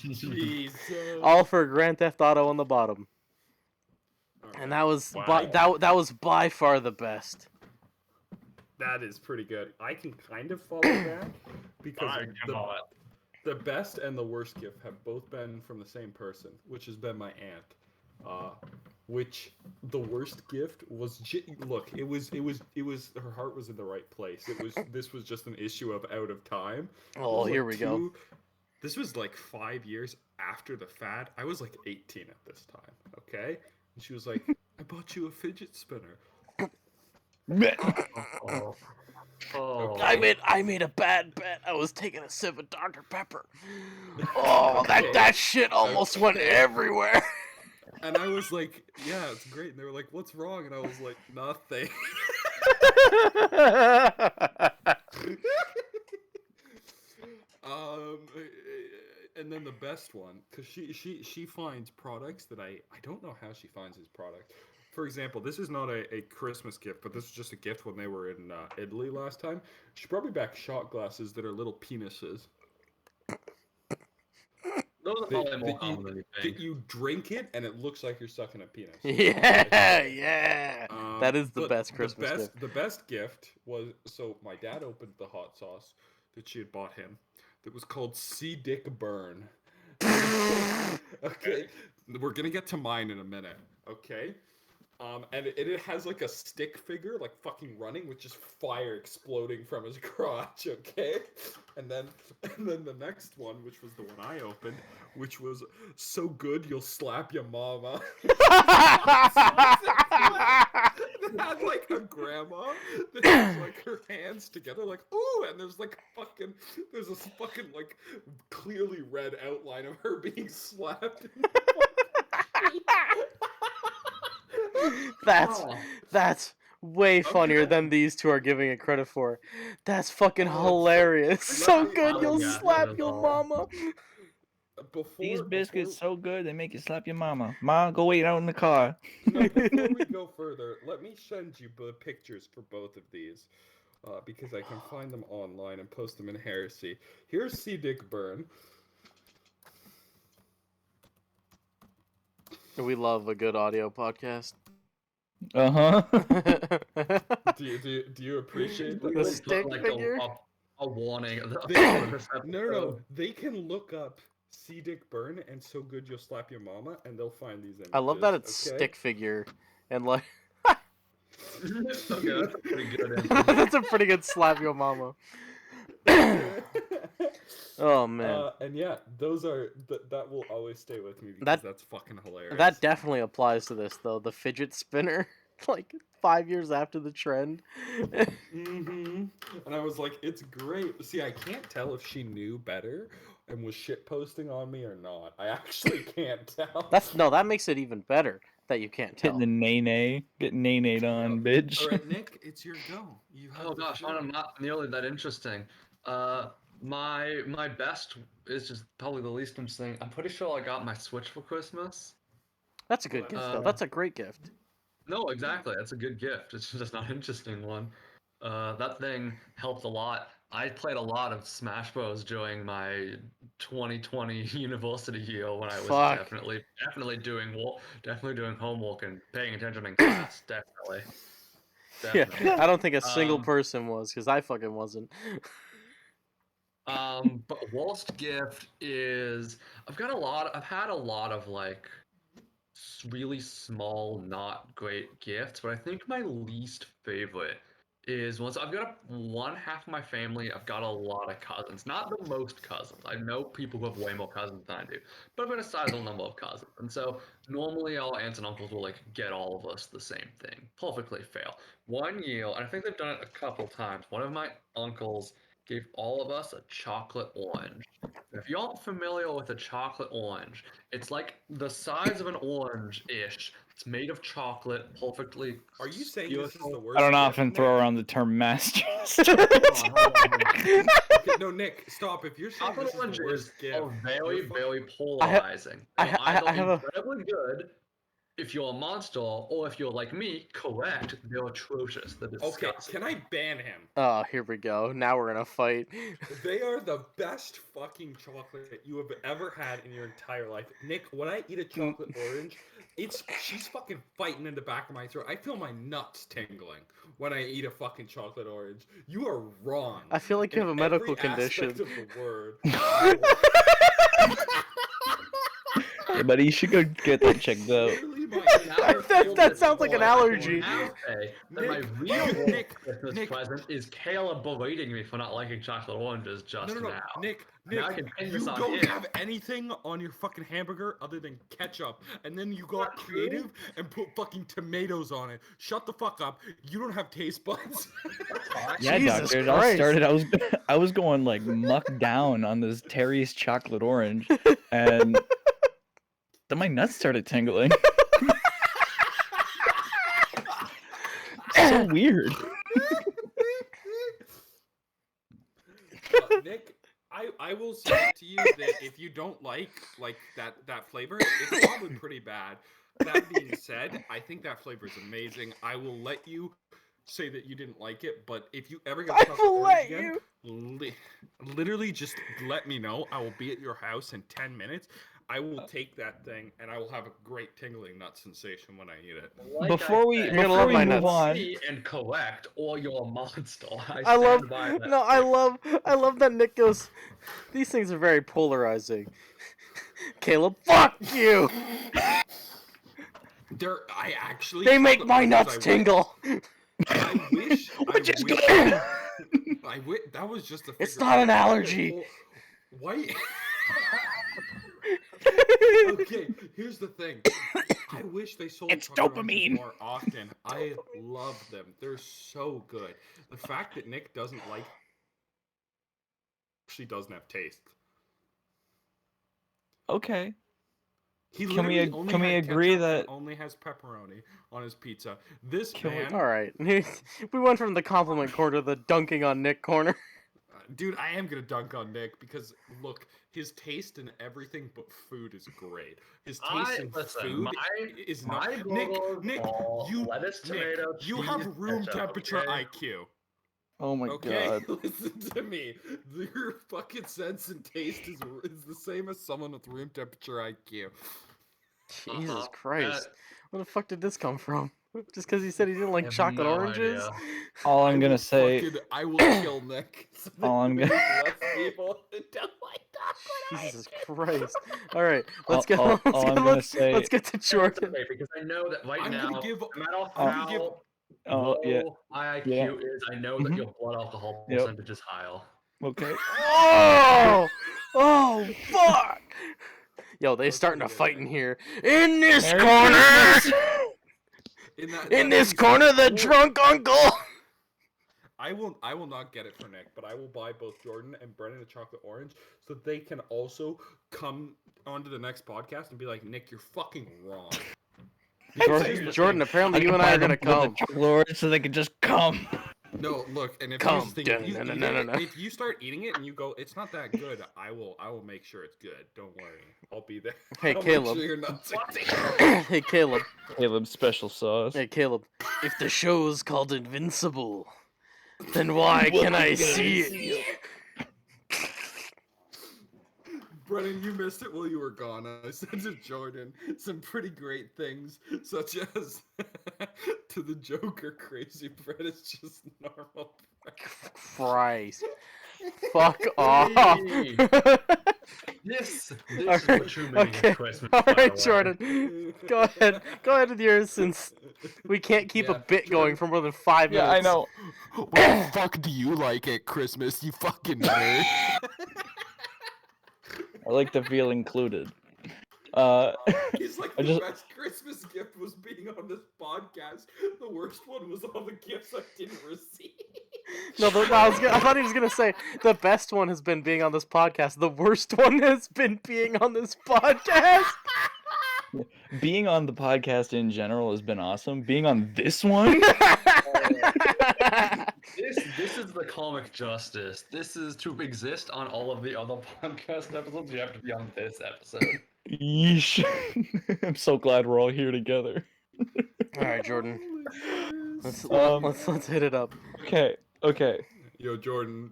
Jesus. All for Grand Theft Auto on the bottom, and that was Wow. that was by far the best. That is pretty good. I can kind of follow that because I cannot. the best and the worst gift have both been from the same person, which has been my aunt. which the worst gift was. Look, it was. Her heart was in the right place. This was just an issue of out of time. Oh, here we go. This was like 5 years after the fad. I was like 18 at this time. Okay, and she was like, "I bought you a fidget spinner." Oh. I made a bad bet. I was taking a sip of Dr. Pepper. Oh, that shit almost went everywhere. And I was like, "Yeah, it's great." And they were like, "What's wrong?" And I was like, "Nothing." And then the best one, because she finds products that I don't know how she finds these products. For example, this is not a Christmas gift, but this is just a gift when they were in Italy last time. She brought me back shot glasses that are little penises. Those are probably more common than you think. That you drink it and it looks like you're sucking a penis. Yeah. That is the best Christmas gift. The best gift was, so my dad opened the hot sauce that she had bought him that was called Sea Dick Burn. Okay, we're gonna get to mine in a minute, okay? And it has like a stick figure, like fucking running, with just fire exploding from his crotch, okay? And then the next one, which was the one I opened, which was so good you'll slap your mama. It had like a grandma that has like her hands together, like ooh, and there's this fucking like clearly red outline of her being slapped. That's way funnier than these two are giving it credit for. That's fucking hilarious. So good, you'll slap your mama. These biscuits so good they make you slap your mama. Ma, go wait out in the car. No, before we go further, let me send you the pictures for both of these, because I can find them online and post them in Heresy. Here's Sea Dick Burn. We love a good audio podcast. Do you appreciate that? The stick figure? A warning. No. They can look up Sea Dick Burn and so good you'll slap your mama, and they'll find these images. I love that it's okay? stick figure and like. Okay, that's pretty good. That's a pretty good slap your mama. Oh man. And yeah, those are that will always stay with me because that's fucking hilarious. That definitely applies to this though. The fidget spinner, like 5 years after the trend. And I was like, it's great. See, I can't tell if she knew better and was shit posting on me or not. I actually can't tell. That makes it even better that you can't tell. Hitting the nay-nay. Getting nay-nayed on, bitch. All right, Nick, it's your go. Oh gosh, I'm not nearly that interesting. My best is just probably the least interesting. I'm pretty sure I got my Switch for Christmas. That's a good gift though. That's a great gift. No, exactly. That's a good gift. It's just not an interesting one. That thing helped a lot. I played a lot of Smash Bros during my 2020 university year when I was definitely doing homework and paying attention in class. Definitely. Yeah, I don't think a single person was, because I fucking wasn't. But worst gift is I've had a lot of like really small, not great gifts, but I think my least favorite is once I've got one half of my family, I've got a lot of cousins. Not the most cousins. I know people who have way more cousins than I do, but I've got a sizable number of cousins. And so normally our aunts and uncles will like get all of us the same thing. Perfectly fair. One year, and I think they've done it a couple times, one of my uncles gave all of us a chocolate orange. If you aren't familiar with a chocolate orange, it's like the size of an orange-ish. It's made of chocolate, perfectly. Are you saying this is the worst? I don't gift, often Nick? throw around the term master. Okay, no, Nick, stop. If you're saying Chocolate this is orange the worst gift, are very, you're very polarizing. I They're have either a- incredibly good if you're a monster, or if you're like me, correct, they're atrocious. They're Okay, disgusting. can I ban him? Oh, here we go. Now we're gonna fight. They are the best fucking chocolate you have ever had in your entire life. Nick, when I eat a chocolate orange, she's fucking fighting in the back of my throat. I feel my nuts tingling when I eat a fucking chocolate orange. You are wrong. I feel like you have a medical condition. Of the word. Hey, buddy, you should go get that checked out. Literally That sounds like an allergy. Now say that my Nick, real Nick, Christmas Nick. present is Caleb berating me for not liking chocolate oranges just No, now. Nick, Now I can pin you this on don't him. have anything on your fucking hamburger other than ketchup, and then you got Not true. creative and put fucking tomatoes on it. Shut the fuck up. You don't have taste buds. Yeah, Jesus doctor. It all Christ. started. I was going like muck down on this Terry's chocolate orange, and then my nuts started tingling. So weird. Nick, I will say to you that if you don't like that flavor, it's probably pretty bad. That being said, I think that flavor is amazing. I will let you say that you didn't like it, but if you ever get I chocolate will orange let again, literally just let me know. I will be at your house in 10 minutes. I will take that thing and I will have a great tingling nut sensation when I eat it. Like Before we You're gonna love my move nuts. on, see and correct, or you're a monster. I love stand by that. no, I love that Nick goes. These things are very polarizing. Caleb, fuck you. I actually. They make chocolate my oranges, nuts I wish- tingle. I wish. Which is wish- good. I wish that was just a. It's figure not an of- allergy. Why? Okay, here's the thing. I wish they sold It's chocolate oranges dopamine. more often. I love them. They're so good. The fact that Nick doesn't like actually doesn't have taste. okay. He Can we literally ag- only can we had agree ketchup that- and only has pepperoni on his pizza. This Can we- man, All right, we went from the compliment corner to the dunking on Nick corner. dude, I am gonna dunk on Nick because look, his taste in everything but food is great. His taste in food is not. Nick, you have room temperature IQ. Oh my Okay, god. listen to me. Your fucking sense and taste is the same as someone with room temperature IQ. Jesus Christ, where the fuck did this come from? Just because he said he didn't like chocolate oranges? All I'm gonna say. I will kill Nick. So that All I'm there's gonna- less people that don't like chocolate. Jesus Christ! All right, let's All- go. all- all I'm gonna say- Let's get to Jordan. Okay, because I know that right I'm now, gonna give- no matter I'm gonna give- how Oh yeah. low my IQ Yeah. is, I know that Mhm. your blood alcohol Yep. percentage is higher. Okay. Oh! Oh, fuck! Yo, they Let's starting do to it fight again. in here. In this Merry corner! Christmas! In this corner, the drunk uncle! I will not get it for Nick, but I will buy both Jordan and Brennan a chocolate orange so they can also come onto the next podcast and be like, Nick, you're fucking wrong. Because here's the Jordan, thing. apparently you and I are gonna come. So they could just come. No, look, and if Come. here's the thing, if you, Dun-dun-dun-dun-dun. if you start eating it and you go, it's not that good, I will make sure it's good. Don't worry, I'll be there. Hey, I'll make Caleb. sure you're not sick. Hey, Caleb. Caleb's special sauce. Hey, Caleb. If the show's called Invincible, then why can I see it? Brennan, you missed it while you were gone. I said to Jordan some pretty great things, such as to the Joker, crazy bread is just normal bread. Christ. Fuck off. Hey. This is Alright, what you mean okay. Christmas. by the Alright, way. Jordan. Go ahead. Go ahead with yours since we can't keep a Yeah, bit going for more than 5 minutes. Yeah, I know. What the fuck do you like at Christmas, you fucking nerd? I like to feel included. He's like, I the just- best Christmas gift was being on this podcast. The worst one was all the gifts I didn't receive. No, I thought he was gonna say the best one has been being on this podcast. The worst one has been being on this podcast. Being on the podcast in general has been awesome. Being on this one, This is the comic justice. This is to exist on all of the other podcast episodes. You have to be on this episode. yeesh. I'm so glad we're all here together. All right, Jordan. Let's hit it up. Okay. Yo, Jordan.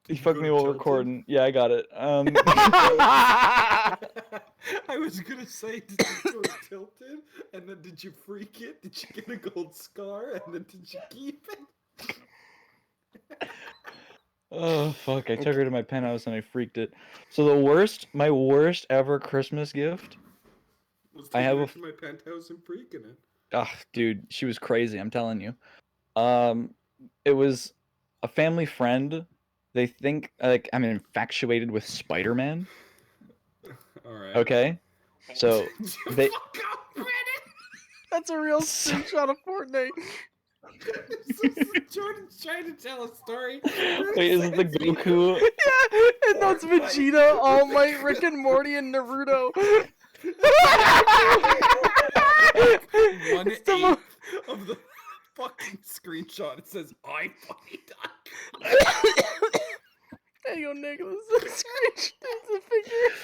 You did fucked go me to while Tilted? recording. Yeah, I got it. I was gonna say, did you go to Tilted? And then did you freak it? Did you get a gold scar? And then did you keep it? Oh fuck! I took her to my penthouse and I freaked it. So my worst ever Christmas gift Was I have taking a her to my penthouse and freaking it. dude, she was crazy. I'm telling you. It was a family friend. They think like I'm infatuated with Spider-Man. All right. Okay, so they. Fuck off, Brennan! That's a real So- screenshot of Fortnite. Jordan's trying to tell a story. Wait, is it the Goku? Yeah, and that's Vegeta, All Might, Rick and Morty, and Naruto. One It's the mo- eighth of the fucking screenshot. It says I funny. Hey, yo, Nicholas, screenshot the figure.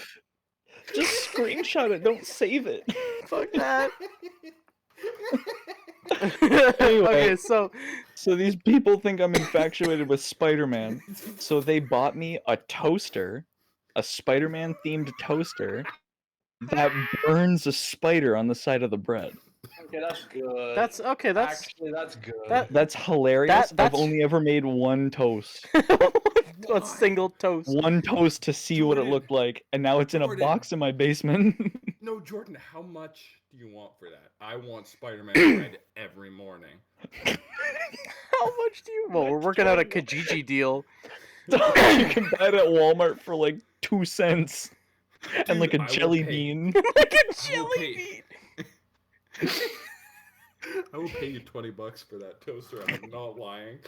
Just screenshot it. Don't save it. Fuck that. Anyway. Okay, so So these people think I'm infatuated with Spider-Man. So they bought me a toaster, a Spider-Man themed toaster that burns a spider on the side of the bread. Okay, that's good. that's okay. That's actually that's good. That's hilarious. that's- I've only ever made one toast. a single toast. One toast to see what it Jordan. looked like, and now it's in a Jordan. box in my basement. No, Jordan, how much do you want for that? I want Spider-Man bread every morning. How much do you? Well, we're working out a Kijiji deal. You can buy it at Walmart for like 2 cents. And like Dude, a I will jelly pay. bean. Like a I will jelly pay. bean. I will pay you $20 for that toaster. I'm not lying.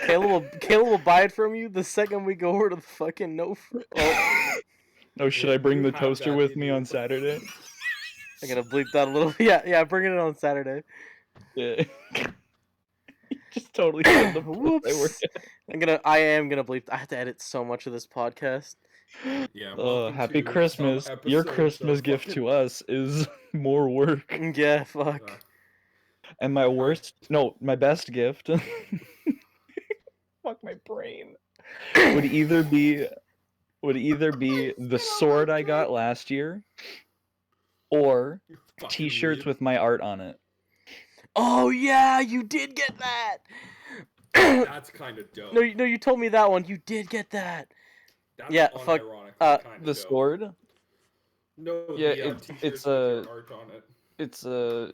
Caleb will buy it from you the second we go over to the fucking Oh, Oh, should Yeah, I bring you the have toaster that with in me your- on Saturday? I'm gonna bleep that a little. Yeah, bring it on Saturday. Yeah. Just totally said the place I work Whoops. I am gonna bleep. I have to edit so much of this podcast. Yeah. at. welcome Happy to some Christmas. Your episodes Christmas of gift fucking- to us is more work. Yeah, fuck. And my worst, no, my best gift. Fuck my brain. Would either be the sword I got last year, or You fucking T-shirts weeb. with my art on it. Oh yeah, you did get that. That's kind of dope. No, you told me that one. You did get that. That's yeah, fuck, unironically kinda The dope. sword. No, Yeah, the it's t-shirts a- with your art on it. It's a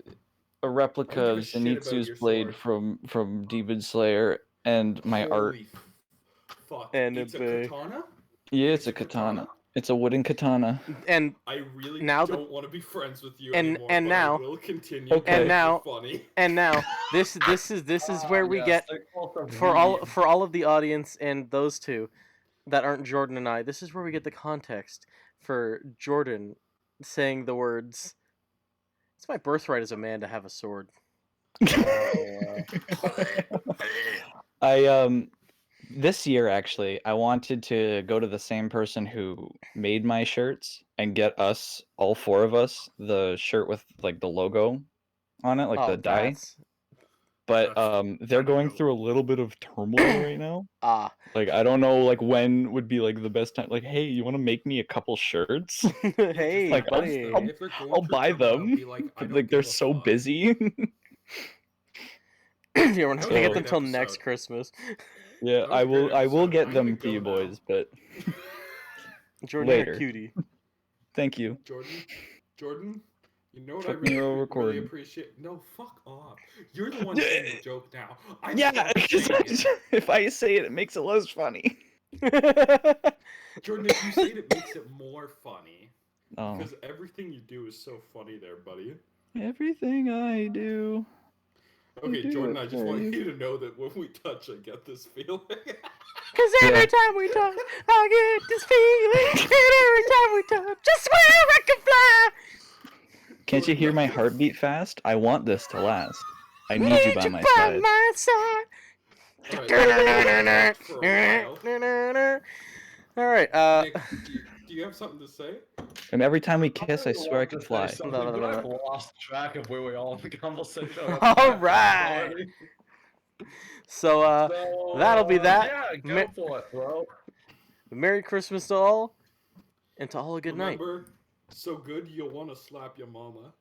replica of shit about Zenitsu's your blade sword. from Demon Slayer, and my art. Holy fuck. And It's a a katana? Yeah, it's a katana. It's a wooden katana. And I really Now don't want to be friends with you and- anymore. and but now- I will continue. Okay. because And now- you're funny. and now this is where we get for all of the audience and those two that aren't Jordan and I. This is where we get the context for Jordan saying the words. It's my birthright as a man to have a sword. I this year actually I wanted to go to the same person who made my shirts and get us, all 4 of us, the shirt with like the logo on it, like Oh, the die. that's- But That's they're going dope. through a little bit of turmoil right now. Ah. Like I don't know like when would be like the best time. Like, hey, you want to make me a couple shirts? Hey, Like, I'll- buddy. I'll- If they're going I'll through buy turmoil, them. be like, I don't Like they're give a so fuck. busy. Yeah, we're not gonna get So- them till next Episode. Christmas. Yeah, That was I a will. great I will episode. get I'm them gonna to you go now. boys. But Jordan, you're Later. a cutie. thank you. Jordan, you know what Put I me really, on record. really appreciate? No, fuck off. You're the one saying the joke now. I'm Yeah, not because saying it. if I say it, it makes it less funny. Jordan, if you say it, it makes it more funny. Oh, Because everything you do is so funny there, buddy. everything I do. Okay, do Jordan, it I just for want you. you to know that when we touch, I get this feeling. Cause every Yeah. time we talk, I get this feeling. And every time we touch, I swear I can fly. Can't you hear my heartbeat fast? I want this to last. I need you by my side. my side. Alright, for a while. All right. Nick, do you have something to say? And every time we kiss, I swear I can fly. No, no, no, I've no. lost track of where we are in the conversation. All right. So, So, that'll be that. Yeah, go Ma- for it, bro. Merry Christmas to all, and to all a good night. Remember, so good you'll want to slap your mama.